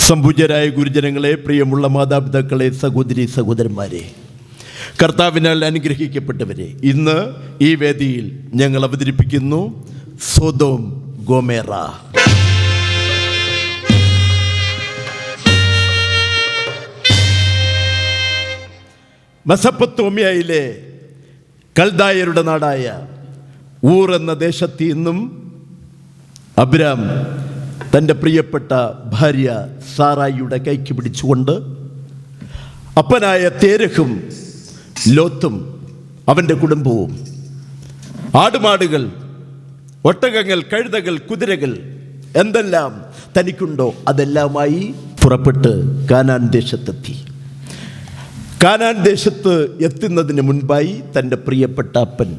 സംപൂജ്യരായ ഗുരുജനങ്ങളെ, പ്രിയമുള്ള മാതാപിതാക്കളെ, സഹോദരി സഹോദരന്മാരെ, കർത്താവിനാൽ അനുഗ്രഹിക്കപ്പെട്ടവരെ, ഇന്ന് ഈ വേദിയിൽ ഞങ്ങൾ അവതരിപ്പിക്കുന്നു സൊദോം ഗൊമോറ. മെസൊപ്പൊത്താമിയയിലെ കൽദായരുടെ നാടായ ഊർ എന്ന ദേശത്ത് നിന്നും അബ്രാം തൻ്റെ പ്രിയപ്പെട്ട ഭാര്യ സാറായിയുടെ കൈക്ക് പിടിച്ചുകൊണ്ട് അപ്പനായ തേരഹും ലോത്തും അവൻ്റെ കുടുംബവും ആടുമാടുകൾ, ഒട്ടകങ്ങൾ, കഴുതകൾ, കുതിരകൾ എന്തെല്ലാം തനിക്കുണ്ടോ അതെല്ലാമായി പുറപ്പെട്ട് കാനാൻ ദേശത്തെത്തി. കാനാൻ ദേശത്ത് എത്തുന്നതിന് മുൻപായി തൻ്റെ പ്രിയപ്പെട്ട അപ്പൻ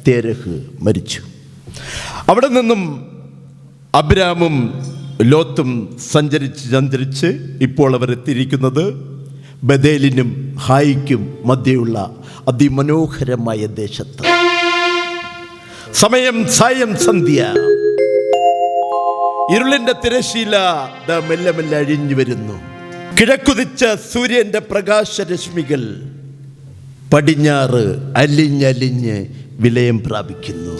തേരഹ് മരിച്ചു. അവിടെ നിന്നും അബ്രാമും ലോത്തും സഞ്ചരിച്ച് ഇപ്പോൾ അവർ എത്തിയിരിക്കുന്നത് ബദേലിനും ഹായിക്കും മധ്യയുള്ള അതിമനോഹരമായ ദേശത്ത്. സമയം സായം സന്ധ്യ. ഇരുളിന്റെ തിരശീല മെല്ലെ മെല്ലെ അഴിഞ്ഞു വരുന്നു. കിഴക്കുതിച്ച സൂര്യന്റെ പ്രകാശരശ്മികൾ പടിഞ്ഞാറ് അലിഞ്ഞലിഞ്ഞ് വിലയം പ്രാപിക്കുന്നു.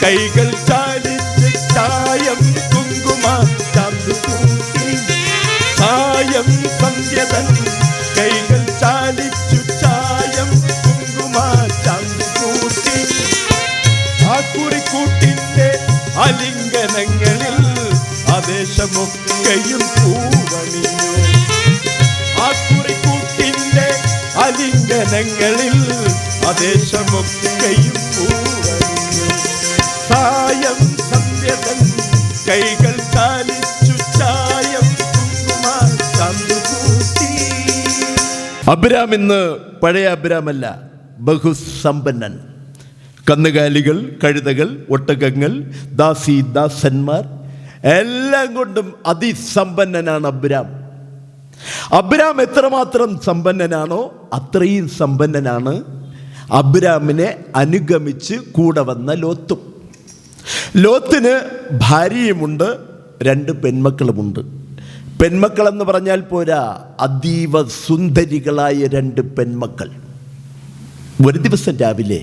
കൈകൾ ചാലിച്ച് ചായം കുങ്കുമ ചാന്തു കൂട്ടി, സായം സന്ധ്യതൻ കൈകൾ ചാലിച്ചു ചായം കുങ്കുമ ചാന്തു കൂട്ടി. ആ കുറിക്കൂട്ടിന്റെ അലിംഗനങ്ങളിൽ ആദേശമൊക്കെയും പൂവണിഞ്ഞു. ആ കുറിക്കൂട്ടിന്റെ അലിംഗനങ്ങളിൽ ആദേശമൊക്കെയും പൂവണിഞ്ഞു. സായം സന്ധ്യതൻ കൈകൾ ചാലിച്ചു ചായം കുങ്കുമ ചാന്തു കൂട്ടി. അബ്രാം ഇന്ന് പഴയ അബ്രാമല്ല, ബഹുസമ്പന്നൻ. കന്നുകാലികൾ, കഴുതകൾ, ഒട്ടകങ്ങൾ, ദാസന്മാർ എല്ലാം കൊണ്ടും അതിസമ്പന്നനാണ് അബ്രാം. അബ്രാം എത്രമാത്രം സമ്പന്നനാണോ അത്രയും സമ്പന്നനാണ് അബ്രാമിനെ അനുഗമിച്ച് കൂടെ വന്ന ലോത്തും. ലോത്തിന് ഭാര്യയുമുണ്ട്, 2 പെൺമക്കളുമുണ്ട്. പെൺമക്കളെന്ന് പറഞ്ഞാൽ പോരാ, അതീവ സുന്ദരികളായ 2 പെൺമക്കൾ. ഒരു ദിവസം രാവിലെ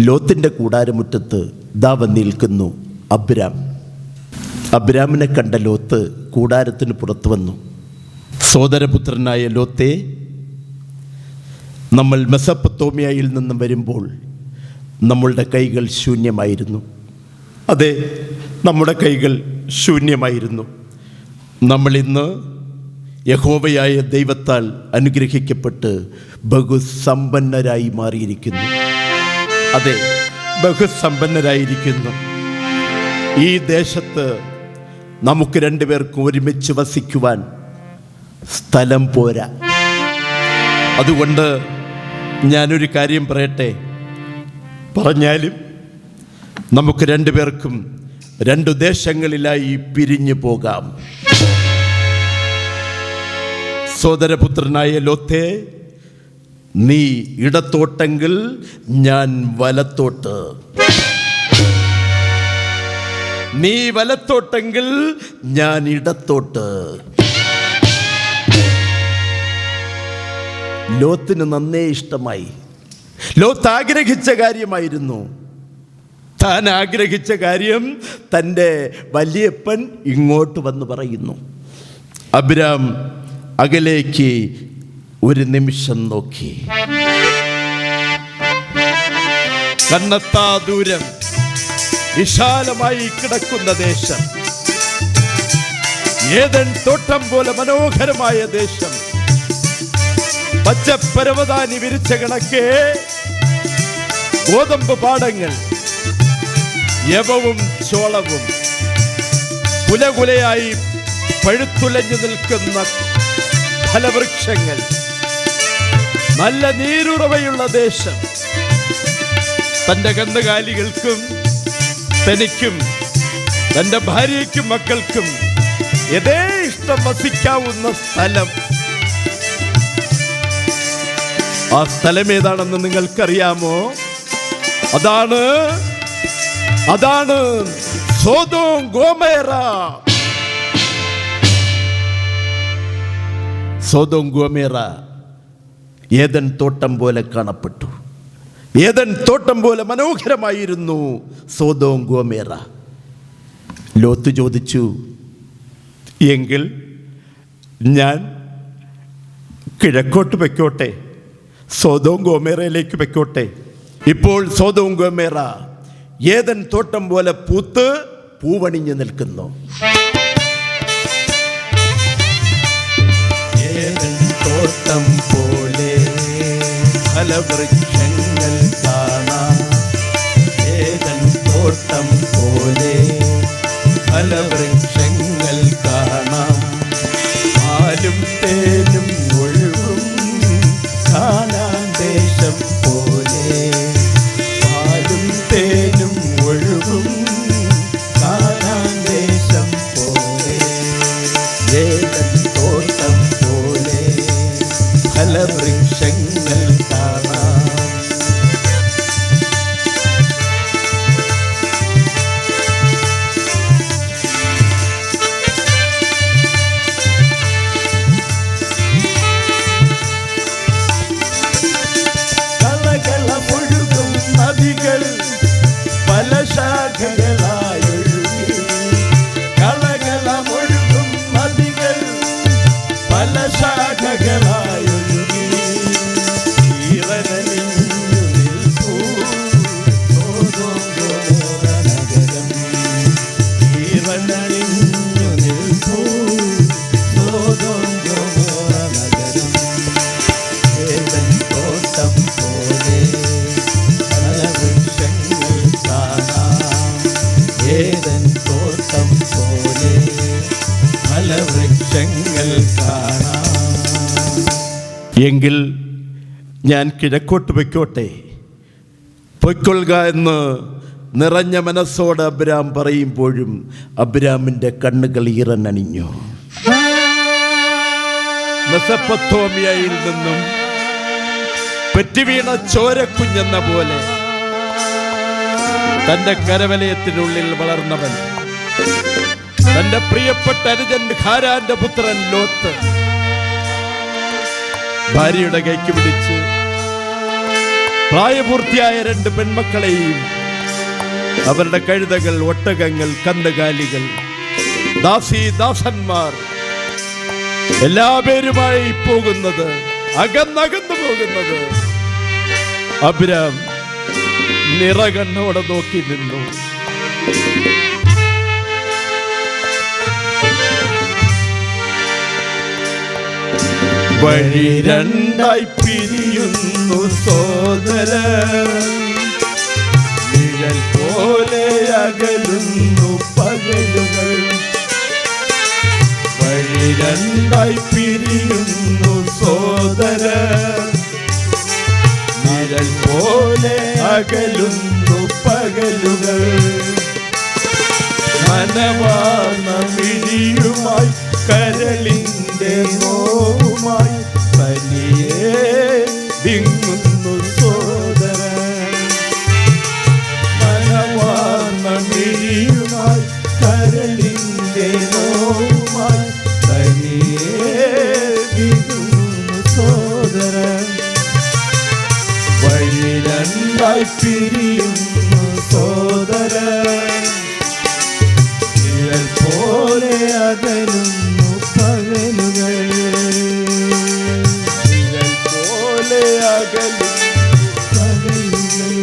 ലോത്തിൻ്റെ കൂടാരമുറ്റത്ത് ദാ വന്നിരിക്കുന്നു അബ്രാം. അബ്രാമിനെ കണ്ട ലോത്ത് കൂടാരത്തിന് പുറത്തു വന്നു. സോദരപുത്രനായ ലോത്തെ, നമ്മൾ മെസൊപ്പൊത്താമിയയിൽ നിന്നും വരുമ്പോൾ നമ്മളുടെ കൈകൾ ശൂന്യമായിരുന്നു. അതെ, നമ്മുടെ കൈകൾ ശൂന്യമായിരുന്നു. നമ്മളിന്ന് യഹോവയായ ദൈവത്താൽ അനുഗ്രഹിക്കപ്പെട്ട് ബഹുസമ്പന്നരായി മാറിയിരിക്കുന്നു. അതെ, ബഹുസമ്പന്നരായിരിക്കുന്നു. ഈ ദേശത്ത് നമുക്ക് 2 പേർക്കും ഒരുമിച്ച് വസിക്കുവാൻ സ്ഥലം പോരാ. അതുകൊണ്ട് ഞാനൊരു കാര്യം പറയട്ടെ, പറഞ്ഞാലും നമുക്ക് 2 പേർക്കും 2 ദേശങ്ങളിലായി പിരിഞ്ഞു പോകാം. സോദരപുത്രനായ ലോത്തേ, നീ ഇടത്തോട്ടെങ്കിൽ ഞാൻ വലത്തോട്ട്, നീ വലത്തോട്ടെങ്കിൽ ഞാൻ ഇടത്തോട്ട്. ലോത്തിന് നന്നേ ഇഷ്ടമായി. ലോത്ത് ആഗ്രഹിച്ച കാര്യമായിരുന്നു. താൻ ആഗ്രഹിച്ച കാര്യം തൻ്റെ വലിയപ്പൻ ഇങ്ങോട്ട് വന്ന് പറയുന്നു. അബ്രാം അകലേക്ക് ഒരു നിമിഷം നോക്കി. കണ്ണെത്താ ദൂരം വിശാലമായി കിടക്കുന്ന ദേശം, ഏദൻ തോട്ടം പോലെ മനോഹരമായ ദേശം, പച്ചപ്പരവതാനി വിരിച്ച കണക്കെ ഗോതമ്പ് പാടങ്ങൾ, യവവും ചോളവും, കുലകുലയായി പഴുത്തുലഞ്ഞു നിൽക്കുന്ന ഫലവൃക്ഷങ്ങൾ, നല്ല നീരുറവയുള്ള ദേശം. തൻ്റെ കന്നുകാലികൾക്കും തനിക്കും തൻ്റെ ഭാര്യയ്ക്കും മക്കൾക്കും യഥേഷ്ടം വസിക്കാവുന്ന സ്ഥലം. ആ സ്ഥലം ഏതാണെന്ന് നിങ്ങൾക്കറിയാമോ? അതാണ് Sodom Gomorrah. Sodom Gomorrah Eden തോട്ടം പോലെ കാണപ്പെട്ടു. ഏദൻ തോട്ടം പോലെ മനോഹരമായിരുന്നു സോദോം ഗോമോറ. ലോത്ത് ചോദിച്ചു, എങ്കിൽ ഞാൻ കിഴക്കോട്ട് വെക്കോട്ടെ, സോദോം ഗോമോറയിലേക്ക് വെക്കോട്ടെ? ഇപ്പോൾ സോദോം ഗോമോറ ഏദൻ തോട്ടം പോലെ പൂത്ത് പൂവണിഞ്ഞു നിൽക്കുന്നു. ഏദൻ തോട്ടം പോലെ ഫലവൃക്ഷങ്ങൾ കാണാം. ഏദൻ തോട്ടം പോലെ ഫലവൃക്ഷങ്ങൾ കാണാം. പാലും തേനും ഒഴുകും കാനാൻ ദേശം പോലെ. പാലും തേനും ഒഴുകും കാനാൻ ദേശം പോലെ. ഏദൻ തോട്ടം പോലെ ഫലവൃക്ഷങ്ങൾ കാണാം. കളകളമൊഴുകും നദികൾ പല ശാഖകളായൊഴുകി. കളകളമൊഴുകും നദികൾ പല ശാഖകളായൊഴുകി. ഈറനണിഞ്ഞു നിൽപ്പൂ സോദോം ഗോമോറ നഗരം. ഈറനണിഞ്ഞു നിൽപ്പൂ സോദോം ഗോമോറ നഗരം. ഏദൻ തോട്ടം പോലെ ഫലവൃക്ഷങ്ങൾ കാണാം. ഏദൻ തോട്ടം പോലെ ഫലവൃക്ഷങ്ങൾ കാണാം. എങ്കിൽ ഞാൻ കിഴക്കോട്ട് പൊയ്ക്കോട്ടെ? പൊയ്ക്കൊള്ളുക എന്ന് നിറഞ്ഞ മനസ്സോട് അബ്രാം പറയുമ്പോഴും അബ്രാമിൻ്റെ കണ്ണുകൾ ഈറനണിഞ്ഞു. മെസൊപ്പൊത്താമിയയിൽ നിന്നും പെറ്റുവീണ ചോരക്കുഞ്ഞെന്ന പോലെ തന്റെ കരവലയത്തിനുള്ളിൽ വളർന്നവൻ, തന്റെ പ്രിയപ്പെട്ട അനുജൻ ഹാരാന്റെ പുത്രൻ ലോത്ത് ഭാര്യയുടെ കൈക്ക് പിടിച്ച് പ്രായപൂർത്തിയായ 2 പെൺമക്കളെയും അവരുടെ കഴുതകൾ, ഒട്ടകങ്ങൾ, കന്നുകാലികൾ, ദാസന്മാർ എല്ലാവരുമായി പോകുന്നത്, അകന്നകന്നു പോകുന്നത് അബ്രാം നിറകണ്ണോടെ നോക്കി നിന്നു. വഴി രണ്ടായി പിരിയുന്നു സോദരൻ, നിഴൽ പോലെ അകലുന്നു പകലുകൾ. വഴി രണ്ടായി പിരിയുന്നു സോദരൻ, നിഴൽ പോലെ അകലുന്നു പകലുകൾ. നനവാർന്ന മിഴിയുമായി കരളിന്റെ നോവുമായി തനിയെ വിങ്ങുന്നു സോദരൻ. നനവാർന്ന മിഴിയുമായി കരളിന്റെ നോവുമായി തനിയെ വിങ്ങുന്നു സോദരൻ. വഴി രണ്ടായി പിരിയുന്നു സോദരൻ, നിഴൽ പോലെ അകലുന്നു പകലുകൾ. നിഴൽ പോലെ അകലുന്നു പകലുകൾ.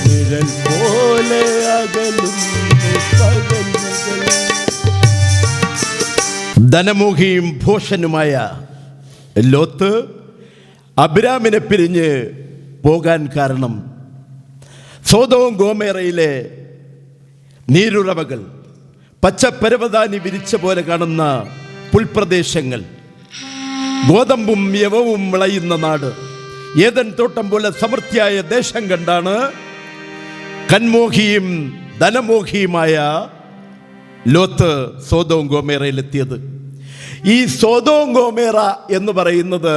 നിഴൽ പോലെ അകലുന്നു പകലുകൾ. ധനമോഹിയും ഭോഷനുമായ ലോത്ത് അബ്രാമിനെ പിരിഞ്ഞ് പോകാൻ കാരണം സോദോം ഗോമോറയിലെ നീരുറവകൾ, പച്ചപ്പരവതാനി വിരിച്ച പോലെ കാണുന്ന പുൽപ്രദേശങ്ങൾ, ഗോതമ്പും യവവും വിളയുന്ന നാട്, ഏദൻ തോട്ടം പോലെ സമൃദ്ധിയായ ദേശം കണ്ടാണ് കന്മോഹിയും ധനമോഹിയുമായ ലോത്ത് സോദോം ഗോമോറയിലെത്തിയത്. ഈ സോദോം ഗോമോറ എന്ന് പറയുന്നത്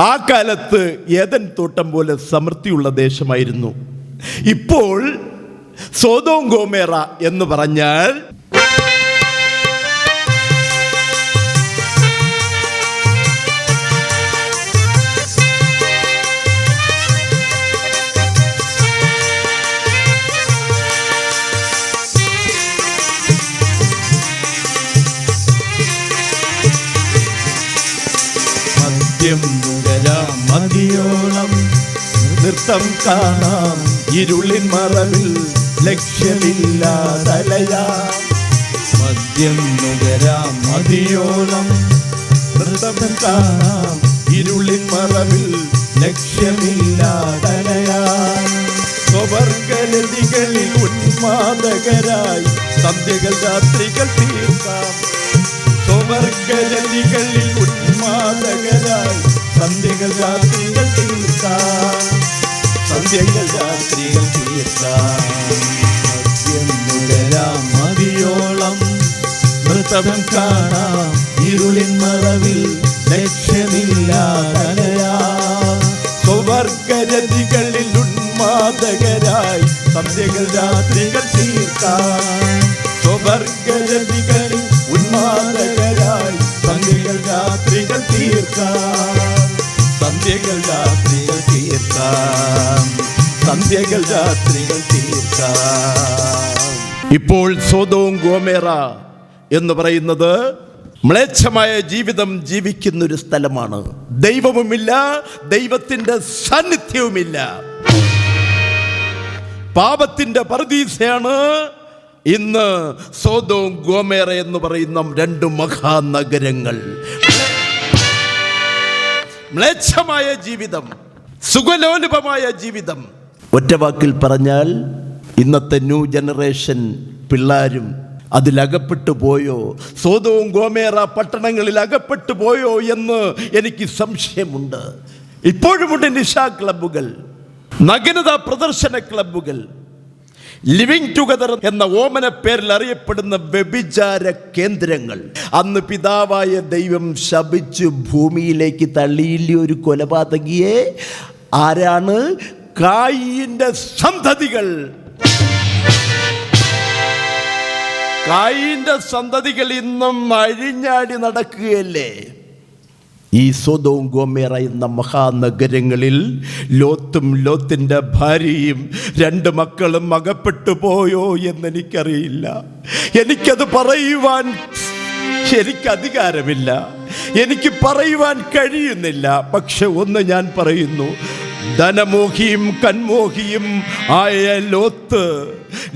ആ കാലത്ത് ഏദൻ തോട്ടം പോലെ സമൃദ്ധിയുള്ള ദേശമായിരുന്നു. ഇപ്പോൾ സോദോം ഗോമേറ എന്ന് പറഞ്ഞാൽ മതിയോളം നൃത്തം കാണാം ഇരുളിൻ മറവിൽ ലക്ഷ്യമില്ലാതലയാ. മദ്യം നുകരാം മതിയോളം നൃത്തം കാണാം ഇരുളിൻ മറവിൽ ലക്ഷ്യമില്ലാതലയാ. സ്വർഗലതികളിൽ ഉന്മാദകരായി സന്ധ്യകൾ രാത്രികൾ തീർക്കാം. സ്വർഗലതികളിൽ ഉന്മാദകരായി സന്ധ്യകൾ രാത്രികൾ തീർക്കാം. സന്ധ്യകൾ രാത്രികൾ തീർക്കാം. മദ്യം നുകരാം മതിയോളം നൃത്തം കാണാം ഇരുളിൻ മറവിൽ ലക്ഷ്യമില്ലാതലയാ. സ്വർഗരതികളിൽ ഉന്മാദകരായി സന്ധ്യകൾ രാത്രികൾ തീർക്കാം. സ്വർഗരതികളിൽ ഉന്മാദകരായി സന്ധ്യകൾ രാത്രികൾ തീർക്കാം. സന്ധ്യകൾ രാത്രികൾ തീർക്കാം. സന്ധ്യകൾ രാത്രികൾ തീർക്കാം. ഇപ്പോൾ സോദോം ഗോമേറ എന്ന് പറയുന്നത് മ്ലേച്ഛമായ ജീവിതം ജീവിക്കുന്നൊരു സ്ഥലമാണ്. ദൈവവുമില്ല, ദൈവത്തിൻ്റെ സാന്നിധ്യവുമില്ല. പാപത്തിൻ്റെ പറുദീസയാണ് ഇന്ന് സോദോം ഗോമേറ എന്ന് പറയുന്ന രണ്ട് മഹാനഗരങ്ങൾ. മ്ലേച്ഛമായ ജീവിതം, സുഖലോലുപമായ ജീവിതം. ഒറ്റ വാക്കിൽ പറഞ്ഞാൽ ഇന്നത്തെ ന്യൂ ജനറേഷൻ പിള്ളേരും അതിലകപ്പെട്ടു പോയോ, സോദോം ഗോമേറ പട്ടണങ്ങളിൽ അകപ്പെട്ടു പോയോ എന്ന് എനിക്ക് സംശയമുണ്ട്. ഇപ്പോഴുമുണ്ട് നിശാ ക്ലബ്ബുകൾ, നഗ്നത പ്രദർശന ക്ലബ്ബുകൾ, ലിവിങ് ടുഗദർ എന്ന ഓമന പേരിൽ അറിയപ്പെടുന്ന വ്യഭിചാര കേന്ദ്രങ്ങൾ. അന്ന് പിതാവായ ദൈവം ശപിച്ചു ഭൂമിയിലേക്ക് തള്ളിയില്ലേ ഒരു കൊലപാതകിയെ? ആരാണ്? കായീന്റെ സന്തതികൾ. കായീന്റെ സന്തതികൾ ഇന്നും അഴിഞ്ഞാടി നടക്കുകയല്ലേ? ഈ സോദോം ഗോമേറ എന്ന മഹാനഗരങ്ങളിൽ ലോത്തും ലോത്തിൻ്റെ ഭാര്യയും രണ്ട് മക്കളും അകപ്പെട്ടു പോയോ എന്നെനിക്കറിയില്ല. എനിക്കത് പറയുവാൻ എനിക്ക് അധികാരമില്ല, എനിക്ക് പറയുവാൻ കഴിയുന്നില്ല. പക്ഷെ ഒന്ന് ഞാൻ പറയുന്നു, ധനമോഹിയും കന്മോഹിയും ആയ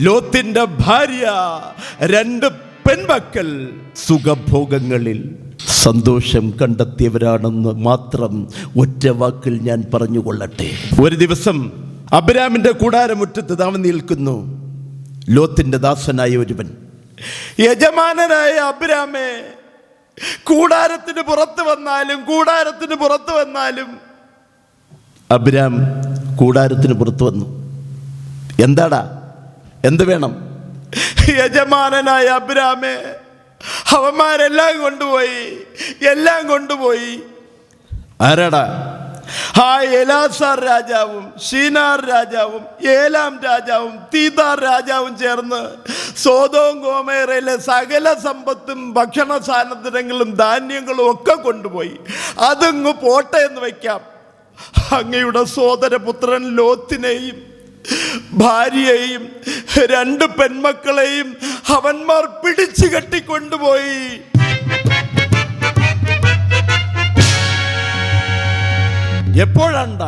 ലോത്തിൻ്റെ ഭാര്യ, രണ്ട് പെൺമക്കൾ സുഖഭോഗങ്ങളിൽ സന്തോഷം കണ്ടെത്തിയവരാണെന്ന് മാത്രം ഒറ്റ വാക്കിൽ ഞാൻ പറഞ്ഞുകൊള്ളട്ടെ. ഒരു ദിവസം അബ്രാമിൻ്റെ കൂടാരമുറ്റത്ത് താവൻ നിൽക്കുന്നു ലോത്തിൻ്റെ ദാസനായ ഒരുവൻ. യജമാനനായ അബ്രാമേ, കൂടാരത്തിന് പുറത്ത് വന്നാലും അബ്രാം കൂടാരത്തിന് പുറത്ത് വന്നു. എന്താടാ, എന്ത് വേണം? യജമാനനായ അബ്രാമേ, അവന്മാരെല്ലാം കൊണ്ടുപോയി. ആരാടാ? എലാസാർ രാജാവും ഷീനാർ രാജാവും ഏലാം രാജാവും തീതാർ രാജാവും ചേർന്ന് സോദോം ഗോമേറയിലെ സകല സമ്പത്തും ഭക്ഷണ സാധനങ്ങളും ധാന്യങ്ങളും ഒക്കെ കൊണ്ടുപോയി. അതങ്ങ് പോട്ടെ എന്ന് വയ്ക്കാം. അങ്ങയുടെ സോദരപുത്രൻ ലോത്തിനെയും ഭാര്യയെയും രണ്ട് പെൺമക്കളെയും അവന്മാർ പിടിച്ചു കെട്ടിക്കൊണ്ടുപോയി. എപ്പോഴാണ്ട?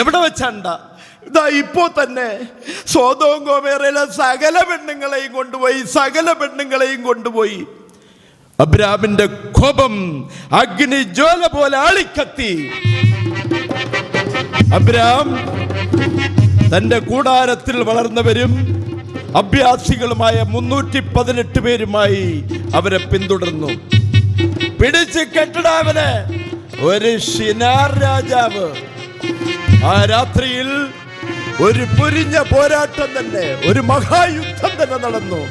എവിടെ വെച്ചാണ്ട? ഇതാ ഇപ്പോ തന്നെ സോദോം ഗോമേറയിലെ സകല പെണ്ണുങ്ങളെയും കൊണ്ടുപോയി. അബ്രാമിന്റെ കോപം അഗ്നിജ്വാല പോലെ ആളിക്കത്തി. അബ്രാം തന്റെ കൂടാരത്തിൽ വളർന്നവരും അഭ്യാസികളുമായ 318 പേരുമായി അവരെ പിന്തുടർന്നു. പിടിച്ച് കെട്ടിടാവനെ. ഒരു ഷിനാർ രാജാവ്. ആ രാത്രിയിൽ ഒരു പൊരിഞ്ഞ പോരാട്ടം തന്നെ, ഒരു മഹായുദ്ധം തന്നെ നടന്നു.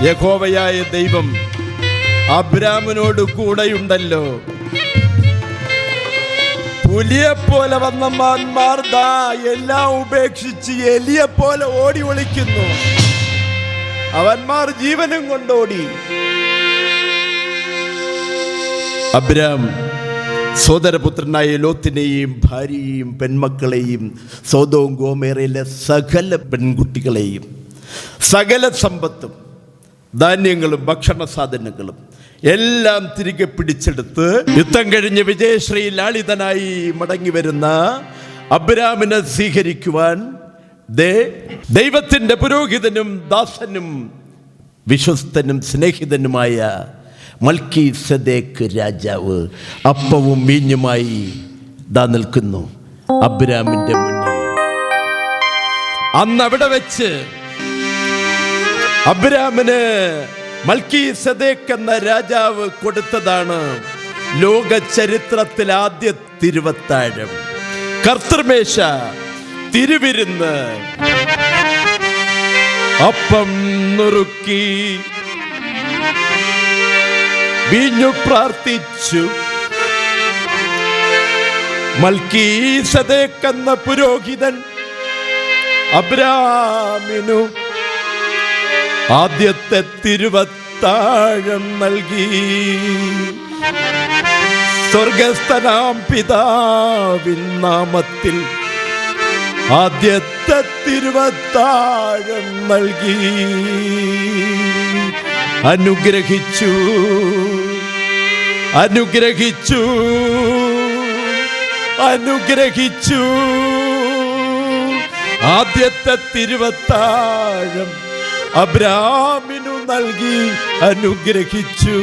യഹോവയായ ദൈവം അബ്രാമിനോട് കൂടെയുണ്ടല്ലോ. പുലിയെപ്പോലെ വന്ന മാന്മാർ ദാ എല്ലാം ഉപേക്ഷിച്ച് എലിയെപ്പോലെ ഓടി ഒളിക്കുന്നു. അവന്മാർ ജീവനും കൊണ്ടോടി. അബ്രാം സോദരപുത്രനായ ലോത്തിനെയും ഭാര്യയെയും പെൺമക്കളെയും സോദോം ഗോമേറയിലെ സകല പെൺകുട്ടികളെയും സകല സമ്പത്തും ധാന്യങ്ങളും ഭക്ഷണ സാധനങ്ങളും എല്ലാം തിരികെ പിടിച്ചെടുത്ത് യുദ്ധം കഴിഞ്ഞ് വിജയശ്രീ ലാളിതനായി മടങ്ങി വരുന്ന അബ്രാമിനെ സ്വീകരിക്കുവാൻ ദൈവത്തിൻ്റെ പുരോഹിതനും ദാസനും വിശ്വസ്തനും സ്നേഹിതനുമായ മൽക്കീസദേക്ക് രാജാവ് അപ്പവും വീഞ്ഞുമായി ദാ നിൽക്കുന്നു അബ്രാമിന്റെ മുന്നിൽ. അന്ന് അവിടെ വെച്ച് അബ്രാമിന് മൽക്കീസദേക്ക് എന്ന രാജാവ് കൊടുത്തതാണ് ലോക ചരിത്രത്തിൽ ആദ്യ തിരുവത്താഴം, കർത്തൃമേശ, തിരുവിരുന്ന്. അപ്പം നുറുക്കി വീഞ്ഞു പ്രാർത്ഥിച്ചു. മൽക്കീസദേക്ക് എന്ന പുരോഹിതൻ അബ്രാമിനു ആദ്യത്തെ തിരുവത്താഴം നൽകി. സ്വർഗസ്ഥനാം പിതാവിൻ നാമത്തിൽ ആദ്യത്തെ തിരുവത്താഴം നൽകി അനുഗ്രഹിച്ചു അനുഗ്രഹിച്ചു അനുഗ്രഹിച്ചു. ആദ്യത്തെ തിരുവത്താഴം അബ്രാമിനു നൽകി അനുഗ്രഹിച്ചു.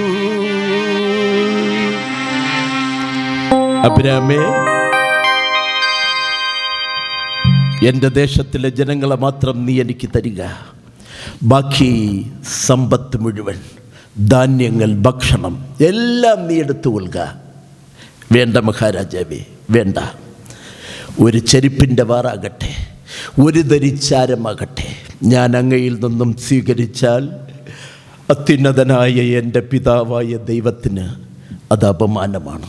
അബ്രാമേ, എൻ്റെ ദേശത്തിലെ ജനങ്ങളെ മാത്രം നീ എനിക്ക് തരിക. ബാക്കി സമ്പത്ത് മുഴുവൻ, ധാന്യങ്ങൾ, ഭക്ഷണം എല്ലാം നീ എടുത്തുകൊള്ളുക. വേണ്ട മഹാരാജാവേ, വേണ്ട. ഒരു ചെരുപ്പിൻ്റെ വാറാകട്ടെ, ഒരു ധരിച്ചാരമാകട്ടെ ഞാൻ അങ്ങയിൽ നിന്നും സ്വീകരിച്ചാൽ അത്യുന്നതനായ എൻ്റെ പിതാവായ ദൈവത്തിന് അത് അപമാനമാണ്.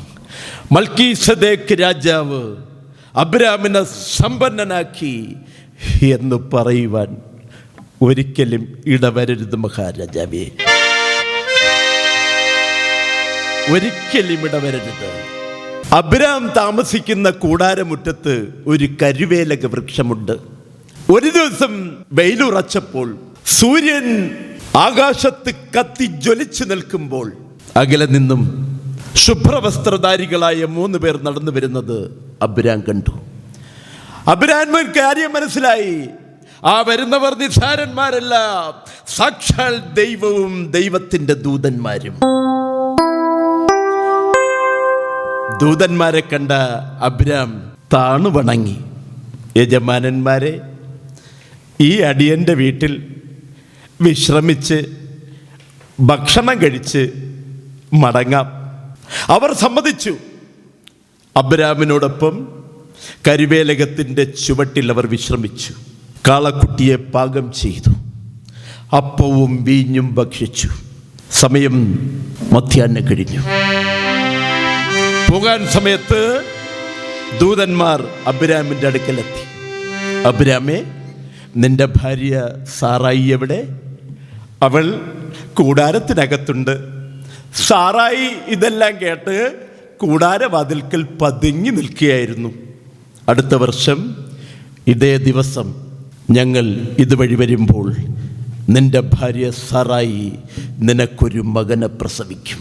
മൽക്കീസദേക്ക് രാജാവ് അബ്രാമിനെ സമ്പന്നനാക്കി എന്ന് പറയുവാൻ ഒരിക്കലും ഇടവരരുത് മഹാരാജാവേ, ഒരിക്കലും ഇടവരരുത്. അബ്രാം താമസിക്കുന്ന കൂടാരമുറ്റത്ത് ഒരു കരുവേലക വൃക്ഷമുണ്ട്. ഒരു ദിവസം വെയിലുറച്ചപ്പോൾ സൂര്യൻ ആകാശത്ത് കത്തി ജ്വലിച്ചു നിൽക്കുമ്പോൾ അകലെ നിന്നും ശുഭ്രവസ്ത്രധാരികളായ 3 പേർ നടന്നു വരുന്നത് അബ്രാം കണ്ടു. അബ്രാമിന് കാര്യം മനസ്സിലായി. ആ വരുന്നവർ നിസ്സാരന്മാരല്ല, സാക്ഷാൽ ദൈവവും ദൈവത്തിന്റെ ദൂതന്മാരും. ദൂതന്മാരെ കണ്ട അബ്രാം താണു വണങ്ങി. യജമാനന്മാരെ, ഈ അടിയൻ്റെ വീട്ടിൽ വിശ്രമിച്ച് ഭക്ഷണം കഴിച്ച് മടങ്ങാം. അവർ സമ്മതിച്ചു. അബ്രാമിനോടൊപ്പം കരുവേലകത്തിൻ്റെ ചുവട്ടിൽ അവർ വിശ്രമിച്ചു. കാളക്കുട്ടിയെ പാകം ചെയ്തു. അപ്പവും വീഞ്ഞും ഭക്ഷിച്ചു. സമയം മധ്യാഹ്നം കഴിഞ്ഞു. പോകാൻ സമയത്ത് ദൂതന്മാർ അബ്രാമിൻ്റെ അടുക്കലെത്തി. അബ്രാമേ, നിന്റെ ഭാര്യ സാറായി എവിടെ? അവൾ കൂടാരത്തിനകത്തുണ്ട്. സാറായി ഇതെല്ലാം കേട്ട് കൂടാരവാതിൽക്കൽ പതുങ്ങി നിൽക്കുകയായിരുന്നു. അടുത്ത വർഷം ഇതേ ദിവസം ഞങ്ങൾ ഇതുവഴി വരുമ്പോൾ നിന്റെ ഭാര്യ സാറായി നിനക്കൊരു മകനെ പ്രസവിക്കും.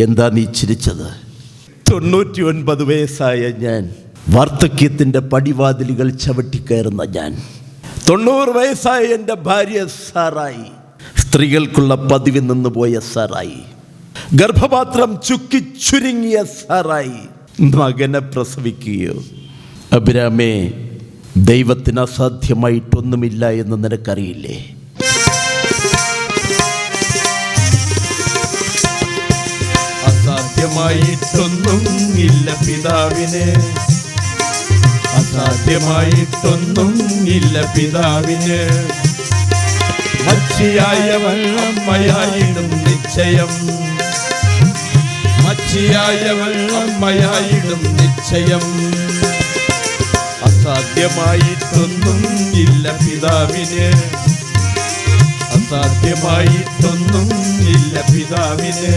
എന്താ നീ ചിരിച്ചത്? 99 വയസ്സായ ഞാൻ, വാർദ്ധക്യത്തിൻ്റെ പടിവാതിലുകൾ ചവിട്ടിക്കയറുന്ന ഞാൻ, 90 വയസ്സായ എൻ്റെ ഭാര്യ സാറായി, സ്ത്രീകൾക്കുള്ള പതിവിൽ നിന്ന് പോയ സാറായി, ഗർഭപാത്രം ചുക്കി ചുരുങ്ങിയ സാറായി മകനെ പ്രസവിക്കുകയോ? അബ്രാമേ, ദൈവത്തിന് അസാധ്യമായിട്ടൊന്നുമില്ല എന്ന് നിനക്കറിയില്ലേ? അസാധ്യമായിട്ടൊന്നും ഇല്ല പിതാവിന്, അസാധ്യമായിട്ടൊന്നും ഇല്ല പിതാവിന്. മച്ചിയായവൾ അമ്മയായിടും നിശ്ചയം. മച്ചിയായവൾ അമ്മയായിടും നിശ്ചയം. അസാധ്യമായിട്ടൊന്നും ഇല്ല പിതാവിന്. അസാധ്യമായിട്ടൊന്നും ഇല്ല പിതാവിന്.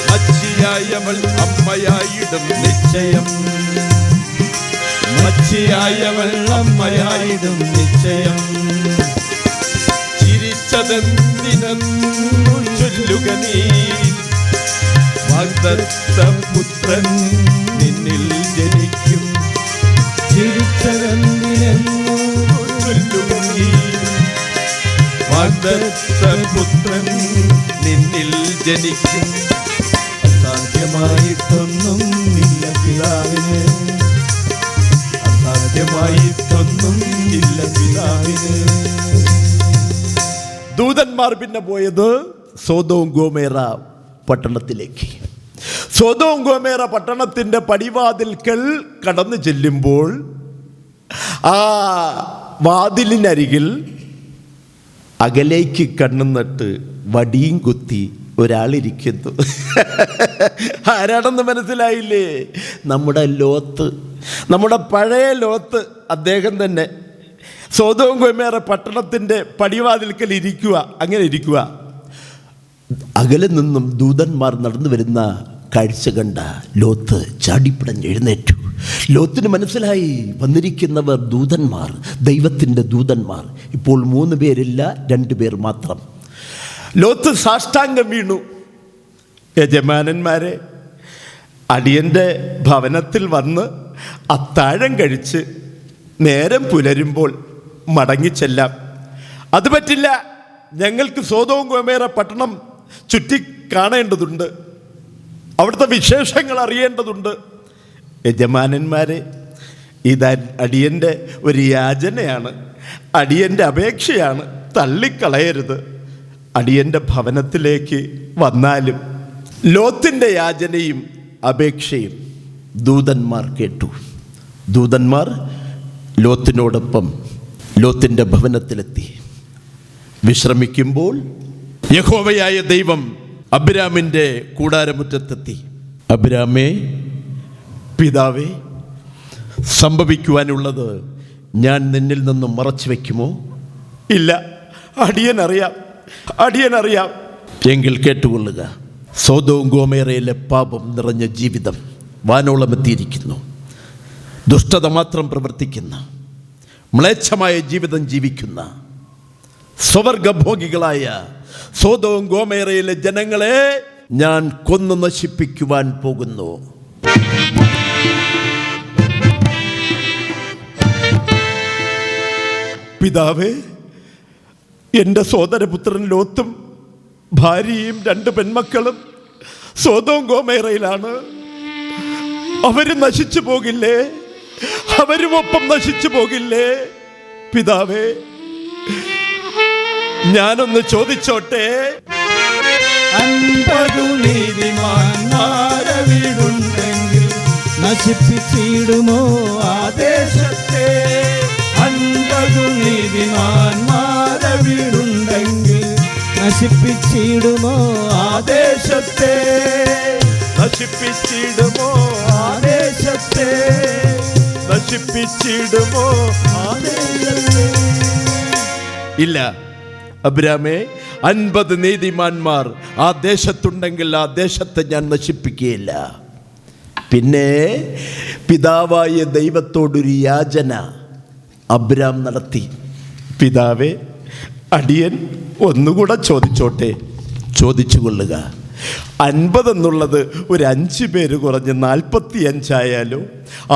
മച്ചിയായവൾ അമ്മയായിടും നിശ്ചയം. മച്ചിയായവൾ അമ്മയായിടും നിശ്ചയം. ചിരിച്ചതെന്തിനെന്നു ചൊല്ലുക നീ, വാഗ്ദത്ത പുത്രൻ നിന്നിൽ ജനിക്കും. ചിരിച്ചതെന്തിനെന്നു ചൊല്ലുക നീ, വാഗ്ദത്ത പുത്രൻ നിന്നിൽ ജനിക്കും. അസാധ്യമായിട്ടൊന്നും ഇല്ല പിതാവിന്. അസാധ്യമായിട്ടൊന്നും ഇല്ല പിതാവിന്. ദൂതന്മാർ പിന്നെ പോയത് സോദോം ഗോമേറ പട്ടണത്തിലേക്ക്. സോദോം ഗോമേറ പട്ടണത്തിൻ്റെ പടിവാതിൽക്കൽ കടന്നു ചെല്ലുമ്പോൾ ആ വാതിലിനരികിൽ അകലേക്ക് കണ്ണും നട്ട് വടിയും കുത്തി ഒരാളിരിക്കുന്നു. ആരാണെന്ന് മനസ്സിലായില്ലേ? നമ്മുടെ ലോത്ത്, നമ്മുടെ പഴയ ലോത്ത്. അദ്ദേഹം തന്നെ സോദോം ഗോമേറ പട്ടണത്തിൻ്റെ പടിവാതിൽക്കൽ ഇരിക്കുക. അങ്ങനെ ഇരിക്കുക. അകലെ നിന്നും ദൂതന്മാർ നടന്നു വരുന്ന കാഴ്ച കണ്ട ലോത്ത് ചാടിപ്പിടഞ്ഞ് എഴുന്നേറ്റു. ലോത്തിന് മനസ്സിലായി, വന്നിരിക്കുന്നവർ ദൂതന്മാർ, ദൈവത്തിൻ്റെ ദൂതന്മാർ. ഇപ്പോൾ 3 പേരില്ല, 2 പേർ മാത്രം. ലോത്ത് സാഷ്ടാംഗം വീണു. യജമാനന്മാരെ, അടിയൻ്റെ ഭവനത്തിൽ വന്ന് അത്താഴം കഴിച്ച് നേരം പുലരുമ്പോൾ മടങ്ങിച്ചെല്ലാം. അത് പറ്റില്ല. ഞങ്ങൾക്ക് സോദോം ഗോമേറ പട്ടണം ചുറ്റി കാണേണ്ടതുണ്ട്, അവിടുത്തെ വിശേഷങ്ങൾ അറിയേണ്ടതുണ്ട്. യജമാനന്മാരെ, ഇത് അടിയൻ്റെ ഒരു യാചനയാണ്, അടിയൻ്റെ അപേക്ഷയാണ്, തള്ളിക്കളയരുത്. അടിയൻ്റെ ഭവനത്തിലേക്ക് വന്നാലും. ലോത്തിൻ്റെ യാചനയും അപേക്ഷയും ദൂതന്മാർ കേട്ടു. ദൂതന്മാർ ലോത്തിനോടൊപ്പം ലോത്തിൻ്റെ ഭവനത്തിലെത്തി. വിശ്രമിക്കുമ്പോൾ യഹോവയായ ദൈവം അബ്രാമിൻ്റെ കൂടാരമുറ്റത്തെത്തി. അബ്രാമേ, പിതാവേ, സംഭവിക്കുവാനുള്ളത് ഞാൻ നിന്നിൽ നിന്നും മറച്ചു വയ്ക്കുമോ? ഇല്ല, അടിയനറിയാം. എങ്കിൽ കേട്ടുകൊള്ളുക. സോദോം ഗോമേറയിലെ പാപം നിറഞ്ഞ ജീവിതം വാനോളമെത്തിയിരിക്കുന്നു. ദുഷ്ടത മാത്രം പ്രവർത്തിക്കുന്ന, മ്ലേച്ഛമായ ജീവിതം ജീവിക്കുന്ന സ്വവർഗഭോഗികളായ സോദോം ഗോമേറയിലെ ജനങ്ങളെ ഞാൻ കൊന്നു നശിപ്പിക്കുവാൻ പോകുന്നു. പിതാവേ, എൻ്റെ സോദരപുത്രൻ ലോത്തും ഭാര്യയും 2 പെൺമക്കളും സോദോം ഗോമേറയിലാണ്. അവര് നശിച്ചു പോകില്ലേ? അവരുമൊപ്പം നശിച്ചു പോകില്ലേ? പിതാവേ, ഞാനൊന്ന് ചോദിച്ചോട്ടെ. 50 നീതിമാന്മാരെ വീടുണ്ടെങ്കിൽ നശിപ്പിച്ചിടുമോ ആദേശത്തെ? 50 നീതിമാന്മാരെ വീടുണ്ടെങ്കിൽ നശിപ്പിച്ചിടുമോ ആദേശത്തെ? നശിപ്പിച്ചിടുമോ ആദേശത്തെ? നശിപ്പിച്ചിടുമോ ആദേശത്തെ? ഇല്ല അബ്രാമേ, 50 നീതിമാന്മാർ ആ ദേശത്തുണ്ടെങ്കിൽ ആ ദേശത്തെ ഞാൻ നശിപ്പിക്കുകയില്ല. പിന്നെ പിതാവായ ദൈവത്തോടൊരു യാചന അബ്രാം നടത്തി. പിതാവേ, അടിയൻ ഒന്നുകൂടെ ചോദിച്ചോട്ടെ? ചോദിച്ചു കൊള്ളുക. 50 എന്നുള്ളത് ഒരു 5 പേര് കുറഞ്ഞ് 45 ആയാലോ?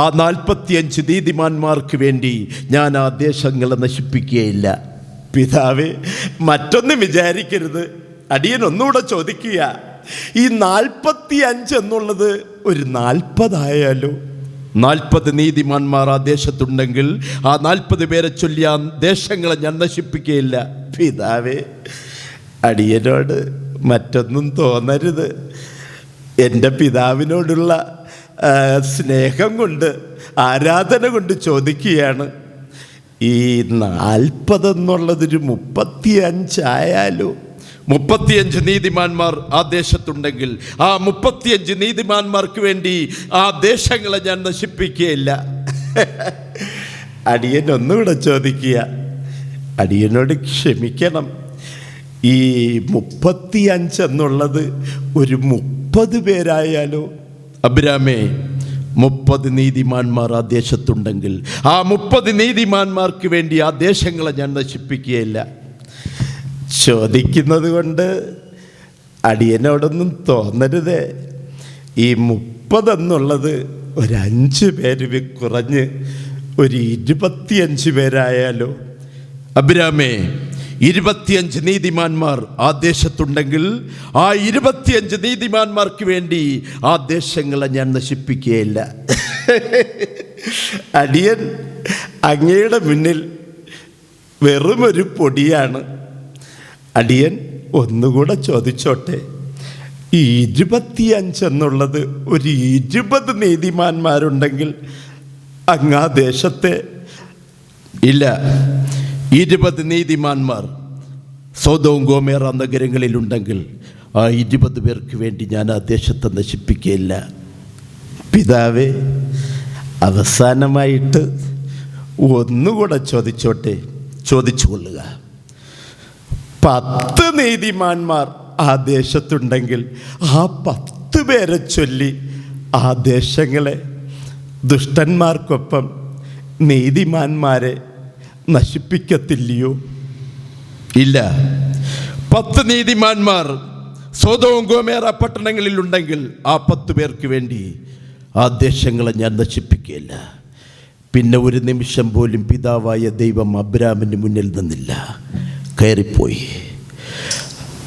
ആ 45 നീതിമാന്മാർക്ക് വേണ്ടി ഞാൻ ആ ദേശങ്ങളെ നശിപ്പിക്കുകയില്ല. പിതാവേ, മറ്റൊന്നും വിചാരിക്കരുത്. അടിയൻ ഒന്നുകൂടെ ചോദിക്കുക. ഈ 45 എന്നുള്ളത് ഒരു 40 ആയാലോ? 40 നീതിമാന്മാർ ആ ദേശത്തുണ്ടെങ്കിൽ ആ 40 പേരെ ചൊല്ലി ആ ദേശങ്ങളെ ഞാൻ നശിപ്പിക്കുകയില്ല. പിതാവേ, അടിയനോട് മറ്റൊന്നും തോന്നരുത്. എൻ്റെ പിതാവിനോടുള്ള സ്നേഹം കൊണ്ട്, ആരാധന കൊണ്ട് ചോദിക്കുകയാണ്. ഈ 40 എന്നുള്ളതൊരു 35 ആയാലോ? 35 നീതിമാന്മാർ ആ ദേശത്തുണ്ടെങ്കിൽ ആ 35 നീതിമാന്മാർക്ക് വേണ്ടി ആ ദേശങ്ങളെ ഞാൻ നശിപ്പിക്കുകയില്ല. അടിയൻ ഒന്നുകൂടെ ചോദിക്കുക, അടിയനോട് ക്ഷമിക്കണം. ഈ 35 എന്നുള്ളത് ഒരു 30 പേരായാലോ? അബ്രാമേ, 30 നീതിമാന്മാർ ആ ദേശത്തുണ്ടെങ്കിൽ ആ 30 നീതിമാന്മാർക്ക് വേണ്ടി ആ ദേശങ്ങളെ ഞാൻ നശിപ്പിക്കുകയില്ല. ചോദിക്കുന്നത് കൊണ്ട് അടിയനോടൊന്നും തോന്നരുതേ. ഈ 30 എന്നുള്ളത് ഒരു 5 പേര് കുറഞ്ഞ് ഒരു 25 പേരായാലോ? അബ്രാമേ, 25 നീതിമാന്മാർ ആ ദേശത്തുണ്ടെങ്കിൽ ആ 25 നീതിമാന്മാർക്ക് വേണ്ടി ആ ദേശങ്ങളെ ഞാൻ നശിപ്പിക്കുകയില്ല. അടിയൻ അങ്ങയുടെ മുന്നിൽ വെറുമൊരു പൊടിയാണ്. അടിയൻ ഒന്നുകൂടെ ചോദിച്ചോട്ടെ, ഈ 25 എന്നുള്ളത് ഒരു 20 നീതിമാന്മാരുണ്ടെങ്കിൽ അങ്ങ് ആ ദേശത്തെ ഇല്ല 20 നീതിമാന്മാർ സോദോം ഗോമോറ നഗരങ്ങളിലുണ്ടെങ്കിൽ ആ 20 പേർക്ക് വേണ്ടി ഞാൻ ആ ദേശത്തെ നശിപ്പിക്കുകയില്ല. പിതാവേ, അവസാനമായിട്ട് ഒന്നുകൂടെ ചോദിച്ചോട്ടെ, ചോദിച്ചുകൊള്ളുക. 10 നീതിമാന്മാർ ആ ദേശത്തുണ്ടെങ്കിൽ ആ 10 പേരെ ചൊല്ലി ആ ദേശങ്ങളെ ദുഷ്ടന്മാർക്കൊപ്പം നീതിമാന്മാരെ നശിപ്പിക്കത്തില്ലയോ? ഇല്ല. 10 നീതിമാന്മാർ സോദോം ഗോമോറ പട്ടണങ്ങളിലുണ്ടെങ്കിൽ ആ 10 പേർക്ക് വേണ്ടി ആ ദേശങ്ങളെ ഞാൻ നശിപ്പിക്കുകയില്ല. പിന്നെ ഒരു നിമിഷം പോലും പിതാവായ ദൈവം അബ്രാമിന് മുന്നിൽ നിന്നില്ല, കയറിപ്പോയി.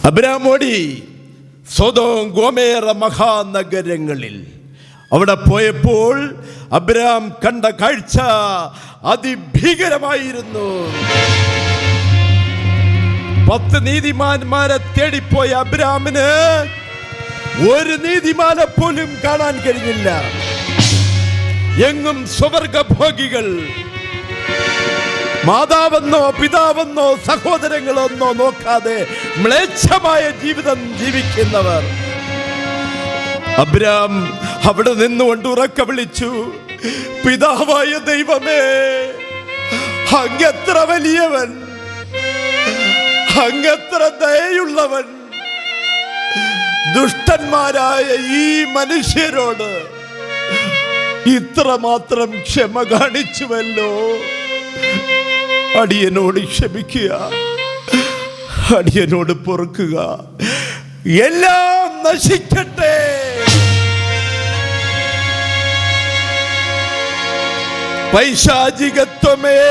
അബ്രാം ഓടി സോദോം ഗോമോറ മഹാനഗരങ്ങളിൽ. അവിടെ പോയപ്പോൾ അബ്രാം കണ്ട കാഴ്ച അതിഭീകരമായിരുന്നു. 10 നീതിമാന്മാരെ തേടിപ്പോയ അബ്രാമിന് ഒരു നീതിമാനെ പോലും കാണാൻ കഴിഞ്ഞില്ല. എങ്ങും സ്വർഗഭോഗികൾ, മാതാവെന്നോ പിതാവെന്നോ സഹോദരങ്ങളെന്നോ നോക്കാതെ മ്ലേച്ഛമായ ജീവിതം ജീവിക്കുന്നവർ. അബ്രാം അവിടെ നിന്നുകൊണ്ട് ഉറക്കെ വിളിച്ചു, പിതാവായ ദൈവമേ, അങ്ങെത്ര വലിയവൻ, അങ്ങെത്ര ദയയുള്ളവൻ. ദുഷ്ടന്മാരായ ഈ മനുഷ്യരോട് ഇത്രമാത്രം ക്ഷമ കാണിച്ചുവല്ലോ. അടിയനോട് ക്ഷമിക്കുക, അടിയനോട് പൊറുക്കുക, എല്ലാം നശിക്കട്ടെ. പൈശാചികത്വമേ,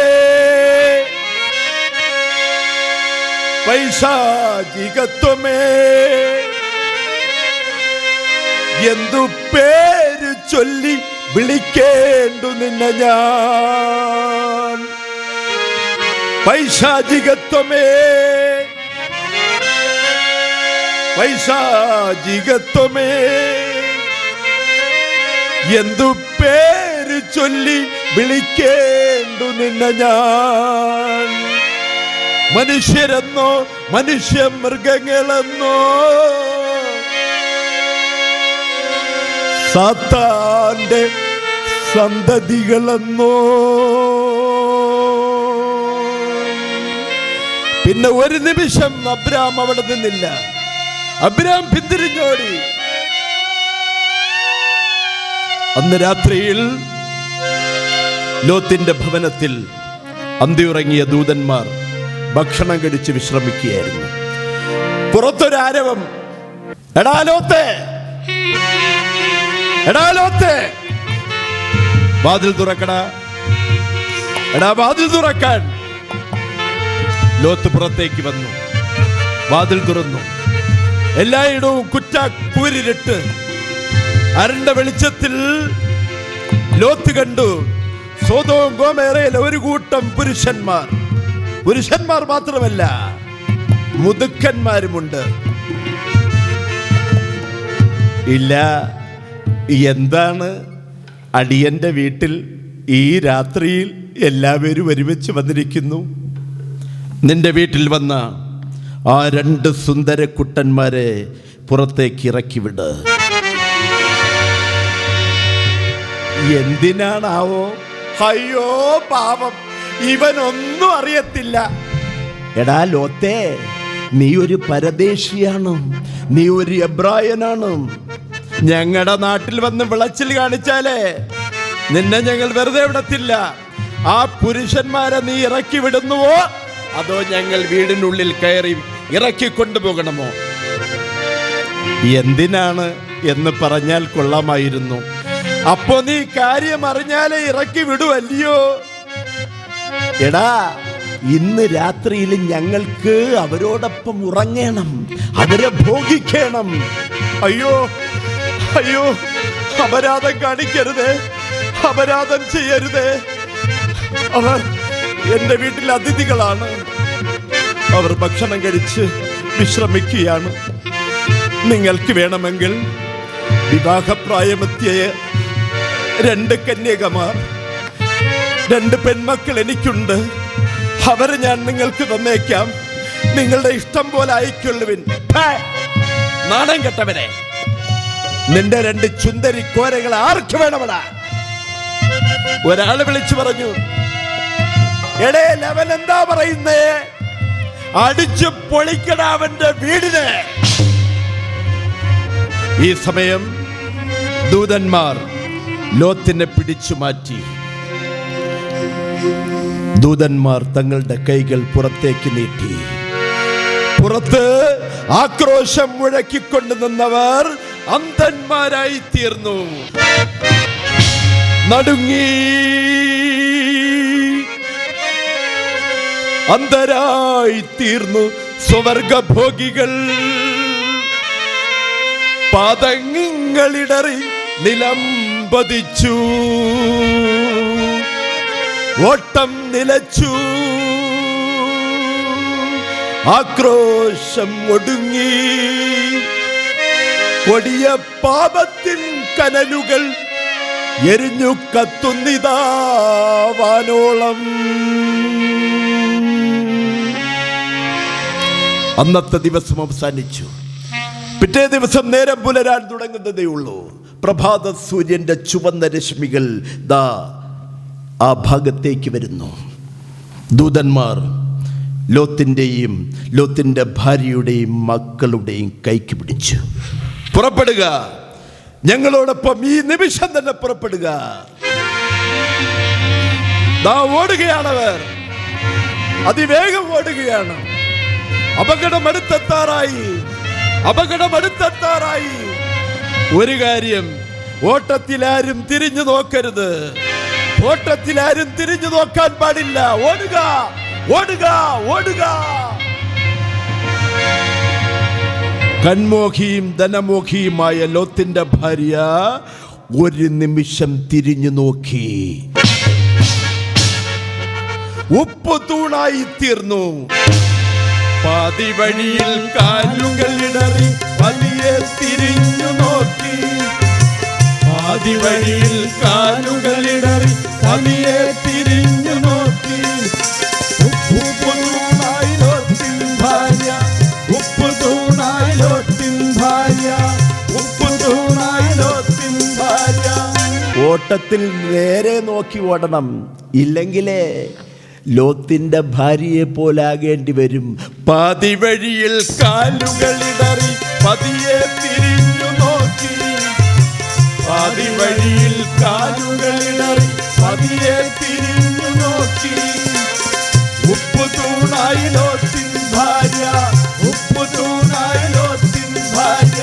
പൈശാചികത്വമേ, എന്തു പേര് ചൊല്ലി വിളിക്കേണ്ടു നിന്നെ ഞാൻ. പൈശാചികത്വമേ, പൈശാചികത്വമേ, എന്തു പേര് ചൊല്ലി വിളിക്കേണ്ടു നിന്നെ ഞാൻ. മനുഷ്യരെന്നോ മനുഷ്യ മൃഗങ്ങളെന്നോ സാത്താന്റെ സന്തതികളെന്നോ. പിന്നെ ഒരു നിമിഷം അബ്രാം അവിടെ നിന്നില്ല. അബ്രാം പിന്തിരിഞ്ഞോടി. അന്ന് രാത്രിയിൽ ലോത്തിന്റെ ഭവനത്തിൽ അന്തിയുറങ്ങിയ ദൂതന്മാർ ഭക്ഷണം കഴിച്ച് വിശ്രമിക്കുകയായിരുന്നു. പുറത്തൊരാരവം, എടാ ലോത്തേ, എടാ ലോത്തേ, വാതിൽ തുറക്കടാ, എടാ വാതിൽ തുറക്കാൻ. ലോത്ത് പുറത്തേക്ക് വന്നു, വാതിൽ തുറന്നു. എല്ലായിടവും കൂരിരുട്ട്. അരണ്ട വെളിച്ചത്തിൽ ലോത്ത് കണ്ടു സോദോം ഗോമോറയിലെ ഒരു കൂട്ടം പുരുഷന്മാർ. പുരുഷന്മാർ മാത്രമല്ല, മുതുക്കന്മാരുമുണ്ട്. ഇല്ല, എന്താണ് അടിയന്റെ വീട്ടിൽ ഈ രാത്രിയിൽ എല്ലാവരും ഒരുമിച്ച് വന്നിരിക്കുന്നു. നിന്റെ വീട്ടിൽ വന്ന ആ 2 സുന്ദര കുട്ടന്മാരെ പുറത്തേക്ക് ഇറക്കി വിട്. എന്തിനാണാവോ? അയ്യോ പാപം, ഇവനൊന്നും അറിയത്തില്ല. എടാ ലോത്തേ, നീ ഒരു പരദേശിയാണ്, നീ ഒരു എബ്രായനാണ്. ഞങ്ങളുടെ നാട്ടിൽ വന്ന് വിളച്ചിൽ കാണിച്ചാലേ നിന്നെ ഞങ്ങൾ വെറുതെ വിടത്തില്ല. ആ പുരുഷന്മാരെ നീ ഇറക്കി വിടുന്നുവോ അതോ ഞങ്ങൾ വീടിനുള്ളിൽ കയറി ഇറക്കി കൊണ്ടുപോകണമോ? എന്തിനാണ് എന്ന് പറഞ്ഞാൽ കൊള്ളാമായിരുന്നു. അപ്പോ നീ കാര്യം അറിഞ്ഞാലേ ഇറക്കി വിടുവല്ലയോ? എടാ, ഇന്ന് രാത്രിയിൽ ഞങ്ങൾക്ക് അവരോടൊപ്പം ഉറങ്ങണം, അവരെ ഭോഗിക്കണം. അയ്യോ അയ്യോ, അപരാധം കാണിക്കരുതേ, അപരാധം ചെയ്യരുതേ. അവർ എന്റെ വീട്ടിൽ അതിഥികളാണ്. അവർ ഭക്ഷണം കഴിച്ച് വിശ്രമിക്കുകയാണ്. നിങ്ങൾക്ക് വേണമെങ്കിൽ വിവാഹപ്രായമെത്തിയ 2 കന്യകമാർ, 2 പെൺമക്കൾ എനിക്കുണ്ട്. അവരെ ഞാൻ നിങ്ങൾക്ക് തന്നേക്കാം. നിങ്ങളുടെ ഇഷ്ടം പോലെ അയക്കുള്ളുവിൻ. നാണം കെട്ടവനെ, നിന്റെ 2 ചുന്ദരി കോരകൾ ആർക്ക് വേണമടാ? ഒരാള് വിളിച്ചു പറഞ്ഞു, എടേ അവൻ എന്താ പറയുന്നേ? അടിച്ചു പൊളിക്കട അവന്റെ വീടിനെ. ഈ സമയം ദൂതന്മാർ ലോത്തിനെ പിടിച്ചു മാറ്റി. ദൂതന്മാർ തങ്ങളുടെ കൈകൾ പുറത്തേക്ക് നീട്ടി. പുറത്ത് ആക്രോശം മുഴക്കിക്കൊണ്ട് നിന്നവർ അന്ധന്മാരായി തീർന്നു, നടുങ്ങി അന്ധരായി തീർന്നു സ്വർഗഭോഗികൾ. പാദങ്ങളിടറി നിലം പതിച്ചു, ഓട്ടം നിലച്ചു, ആക്രോശം ഒടുങ്ങി. കൊടിയ പാപത്തിൻ കനലുകൾ എരിഞ്ഞു കത്തുന്നിതാ വാനോളം. അന്നത്തെ ദിവസം അവസാനിച്ചു. പിറ്റേ ദിവസം നേരം പുലരാൻ തുടങ്ങുന്നതേ ഉള്ളൂ. പ്രഭാത സൂര്യന്റെ ചുവന്ന രശ്മികൾ ദാ ആ ഭാഗത്തേക്ക് വരുന്നു. ദൂതന്മാർ ലോത്തിൻ്റെയും ലോത്തിൻ്റെ ഭാര്യയുടെയും മക്കളുടെയും കൈക്ക് പിടിച്ചു. പുറപ്പെടുക, ഞങ്ങളോടൊപ്പം ഈ നിമിഷം തന്നെ പുറപ്പെടുക. ദാ ഓടുകയാണവർ, അതിവേഗം ഓടുകയാണ്. അപകടം അടുത്തെത്താറായി, അപകടം അടുത്തെത്താറായി. ഒരു കാര്യം, ഓട്ടത്തിലാരും തിരിഞ്ഞു നോക്കരുത്, ഓട്ടത്തിലാരും തിരിഞ്ഞു നോക്കാൻ പാടില്ല. ഓടുക, ഓടുക, ഓടുക. കൺമോഹിയും ധനമോഹിയുമായ ലോത്തിന്റെ ഭാര്യ ഒരു നിമിഷം തിരിഞ്ഞു നോക്കി. ഉപ്പ് തൂണായി തീർന്നു. പാതി വഴിയിൽ കാലുകൾ ഇടറി പതിയെ തിരിഞ്ഞു നോക്കി. പാതി വഴിയിൽ കാലുകൾ ഇടറി പതിയെ തിരിഞ്ഞു നോക്കി. ഉപ്പ് തൂണായി ലോത്തിൻ ഭാര്യ, ഉപ്പ് തൂണായി ലോത്തിൻ ഭാര്യ, ഉപ്പ് തൂണായി ലോത്തിൻ ഭാര്യ. ഓട്ടത്തിൽ നേരെ നോക്കി ഓടണം, ഇല്ലെങ്കിലേ ലോത്തിന്റെ ഭാര്യയെ പോലാകേണ്ടി വരും. പാതി വഴിയിൽ കാലുകളിടറി പതിയെ തിരിഞ്ഞു നോക്കി. പാതി വഴിയിൽ കാലുകളിടറി പതിയെ തിരിഞ്ഞു നോക്കി. ഉപ്പ് തൂണായി ലോത്തിൻ ഭാര്യ, ഉപ്പ് തൂണായി ലോത്തിൻ ഭാര്യ,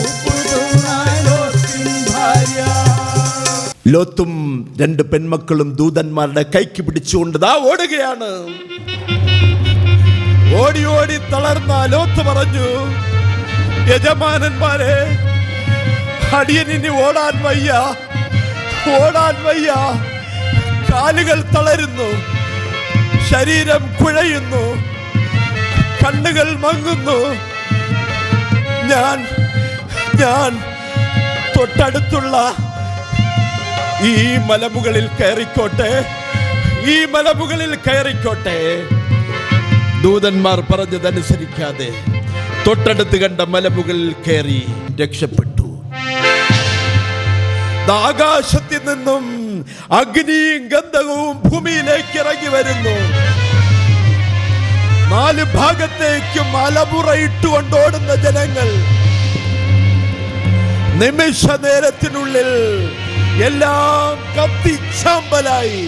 ഉപ്പ് തൂണായി ലോത്തിൻ ഭാര്യ. ലോത്തും 2 പെൺമക്കളും ദൂതന്മാരുടെ കൈക്ക് പിടിച്ചുകൊണ്ട് ദാ ഓടുകയാണ്. ഓടി ഓടി തളർന്ന ലോത്ത് പറഞ്ഞു, യജമാനന്മാരെ, അടിയനിനി ഓടാൻ വയ്യ, ഓടാൻ വയ്യ. കാലുകൾ തളരുന്നു, ശരീരം കുഴയുന്നു, കണ്ണുകൾ മങ്ങുന്നു. ഞാൻ തൊട്ടടുത്തുള്ള ഈ മലമുകളിൽ കയറിക്കോട്ടെ, ഈ മലമുകളിൽ കയറിക്കോട്ടെ. ദൂതന്മാർ പറഞ്ഞതനുസരിക്കാതെ തൊട്ടടുത്ത് കണ്ട മലമുകളിൽ കയറി രക്ഷപ്പെട്ടു. ആകാശത്തിൽ നിന്നും അഗ്നിയും ഗന്ധകവും ഭൂമിയിലേക്ക് ഇറങ്ങി വരുന്നു. 4 ഭാഗത്തേക്കും മലമുറയിട്ടുകൊണ്ടോടുന്ന ജനങ്ങൾ. നിമിഷ നേരത്തിനുള്ളിൽ എല്ലാം കത്തിച്ചാമ്പലായി.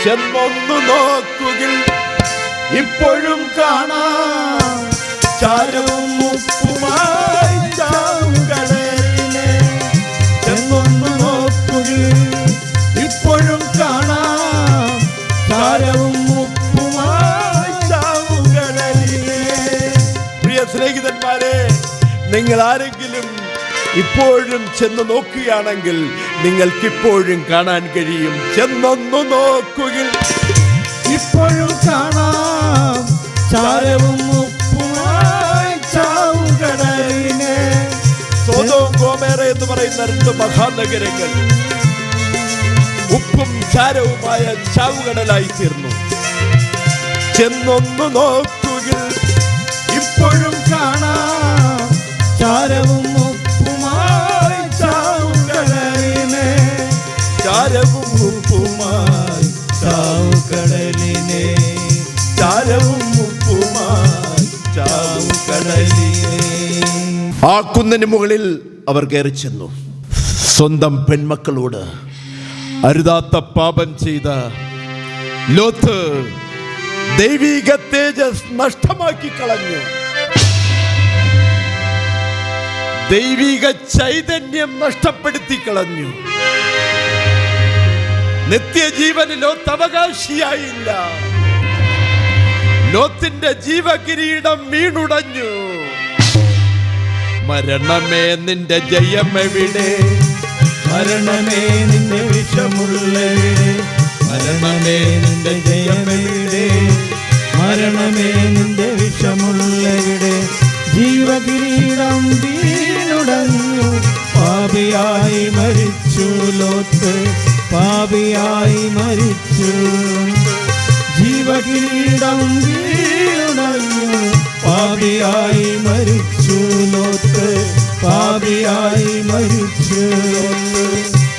ചെന്നൊന്നു നോക്കുകിൽ ഇപ്പോഴും കാണാം ചാരവും ഉപ്പുമായി ചാവുകടലിനെ. ചെന്നൊന്നു നോക്കുകിൽ ഇപ്പോഴും കാണാം ചാരവും ഉപ്പുമായി ചാവുകടലിനെ. പ്രിയ സ്നേഹിതന്മാരെ, നിങ്ങൾ ആരെങ്കിലും ഇപ്പോഴും ചെന്ന് നോക്കുകയാണെങ്കിൽ നിങ്ങൾക്കിപ്പോഴും കാണാൻ കഴിയും. ചെന്നൊന്നു നോക്കുകിൽ ഇപ്പോഴും കാണാം ചാരവും ഉപ്പുമായി ചാവുകടലിനെ. സോദോം ഗോമോറ എന്ന് പറയുന്ന 2 മഹാനഗരങ്ങൾ ഉപ്പും ചാരവുമായ ചാവുകടലായി തീർന്നു. ചെന്നൊന്നു നോക്കുകിൽ ഇപ്പോഴും കാണാം ചാരവും ഉപ്പുമായി ചാവുകടലിനെ. ചാരവും ഉപ്പുമായി ചാവുകടലിനെ. ചാരവും ഉപ്പുമായി ചാവുകടലിനെ. ആ കുന്നിന് മുകളിൽ അവർ കയറി ചെന്നു. സ്വന്തം പെൺമക്കളോട് അരുതാത്ത പാപം ചെയ്ത ലോത്ത് ദൈവിക തേജസ് നഷ്ടമാക്കി കളഞ്ഞു. ദൈവിക ചൈതന്യം നഷ്ടപ്പെടുത്തി കളഞ്ഞു. നിത്യജീവന് ലോത്ത് അവകാശിയായില്ല. ലോത്തിന്റെ ജീവകിരീടം വീണുടഞ്ഞു. മരണമേ നിന്റെ ജയമെവിടെ? മരണമേ നിന്റെ വിഷമുള്ളവിടെ? മരണമേ നിന്റെ ജയമെവിടെ? മരണമേ നിന്റെ വിഷമുള്ളവിടെ? ജീവകിരീടം വീണുടഞ്ഞു. പാപിയായി മരിച്ചു ലോത്ത്, പാപിയായി മരിച്ചു. ജീവകിരീടം വീണുടഞ്ഞു. പാപിയായി മരിച്ചു ലോത്ത്, പാപിയായി മരിച്ചു.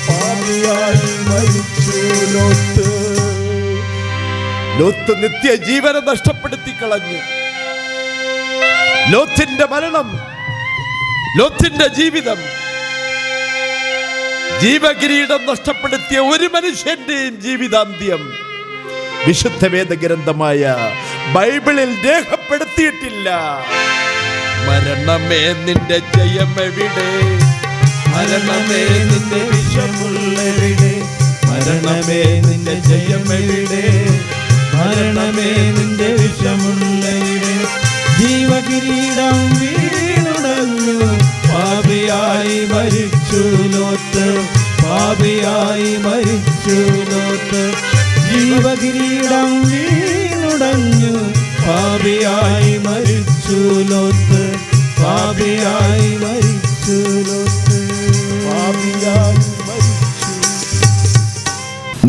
പാപിയായി മരിച്ചു ലോത്ത്. ലോത്ത് നിത്യജീവനെ നഷ്ടപ്പെടുത്തി കളഞ്ഞു. ലോത്തിന്റെ മരണം, ലോത്തിന്റെ ജീവിതം, ജീവകിരീടം നഷ്ടപ്പെടുത്തിയ ഒരു മനുഷ്യന്റെയും ജീവിതാന്ത്യം വിശുദ്ധ വേദഗ്രന്ഥമായ ബൈബിളിൽ രേഖപ്പെടുത്തിയിട്ടില്ല. മരണമേ നിന്റെ ജയമെവിടെ? മരണമേ നിന്റെ വിഷമുള്ളവിടെ? മരണമേ നിന്റെ ജയമെവിടെ? മരണമേ നിന്റെ വിഷമുള്ളവിടെ? ജീവകിരീടം വീണുടഞ്ഞു. പാപിയായി മരിച്ചു ലോത്ത്, പാപിയായി മരിച്ചു ലോത്ത്. ജീവകിരീടം വീണുടഞ്ഞു. പാപിയായി മരിച്ചു ലോത്ത്, പാപിയായി മരിച്ചു ലോത്ത്. പാപിയായി മരിച്ചു.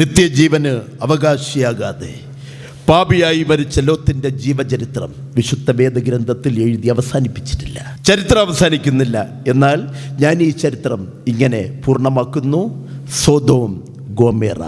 നിത്യജീവന് അവകാശിയാകാതെ പാപിയായി മരിച്ച ലോത്തിന്റെ ജീവചരിത്രം വിശുദ്ധ വേദഗ്രന്ഥത്തിൽ എഴുതി അവസാനിപ്പിച്ചിട്ടില്ല. ചരിത്രം അവസാനിക്കുന്നില്ല. എന്നാൽ ഞാൻ ഈ ചരിത്രം ഇങ്ങനെ പൂർണ്ണമാക്കുന്നു. Sodom Gomorrah.